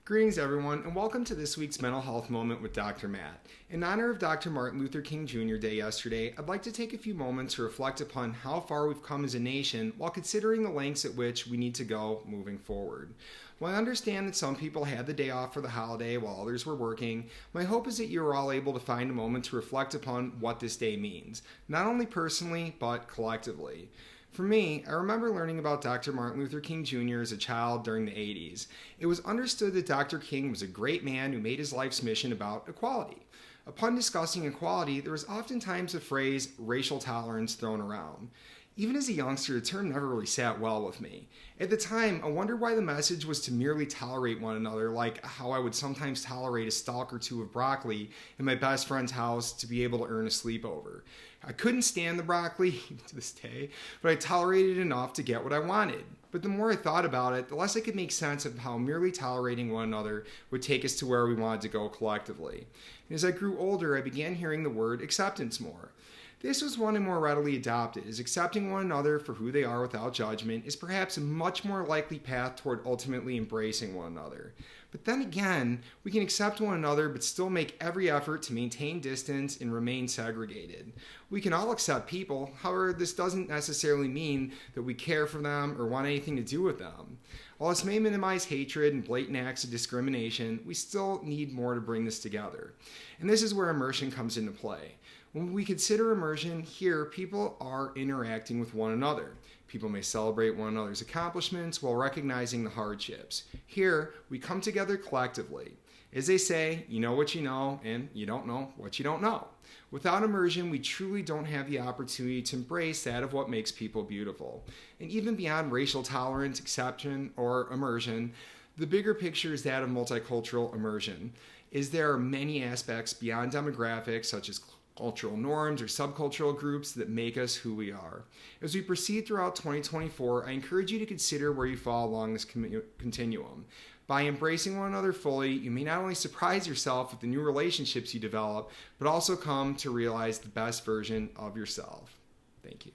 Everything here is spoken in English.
Greetings, everyone, and welcome to this week's Mental Health Moment with Dr. Matt. In honor of Dr. Martin Luther King Jr. Day yesterday, I'd like to take a few moments to reflect upon how far we've come as a nation while considering the lengths at which we need to go moving forward. While I understand that some people had the day off for the holiday while others were working, my hope is that you are all able to find a moment to reflect upon what this day means, not only personally, but collectively. For me, I remember learning about Dr. Martin Luther King Jr. as a child during the 80s. It was understood that Dr. King was a great man who made his life's mission about equality. Upon discussing equality, there was oftentimes the phrase racial tolerance thrown around. Even as a youngster, the term never really sat well with me. At the time, I wondered why the message was to merely tolerate one another, like how I would sometimes tolerate a stalk or two of broccoli in my best friend's house to be able to earn a sleepover. I couldn't stand the broccoli, even to this day, but I tolerated it enough to get what I wanted. But the more I thought about it, the less I could make sense of how merely tolerating one another would take us to where we wanted to go collectively. And as I grew older, I began hearing the word acceptance more. This was one I more readily adopted, as accepting one another for who they are without judgment is perhaps a much more likely path toward ultimately embracing one another. But then again, we can accept one another but still make every effort to maintain distance and remain segregated. We can all accept people, however, this doesn't necessarily mean that we care for them or want anything to do with them. While this may minimize hatred and blatant acts of discrimination, we still need more to bring this together. And this is where immersion comes into play. When we consider immersion, here people are interacting with one another. People may celebrate one another's accomplishments while recognizing the hardships. Here, we come together collectively. As they say, you know what you know, and you don't know what you don't know. Without immersion, we truly don't have the opportunity to embrace that of what makes people beautiful. And even beyond racial tolerance, exception, or immersion, the bigger picture is that of multicultural immersion, is there are many aspects beyond demographics, such as cultural norms or subcultural groups that make us who we are. As we proceed throughout 2024, I encourage you to consider where you fall along this continuum. By embracing one another fully, you may not only surprise yourself with the new relationships you develop, but also come to realize the best version of yourself. Thank you.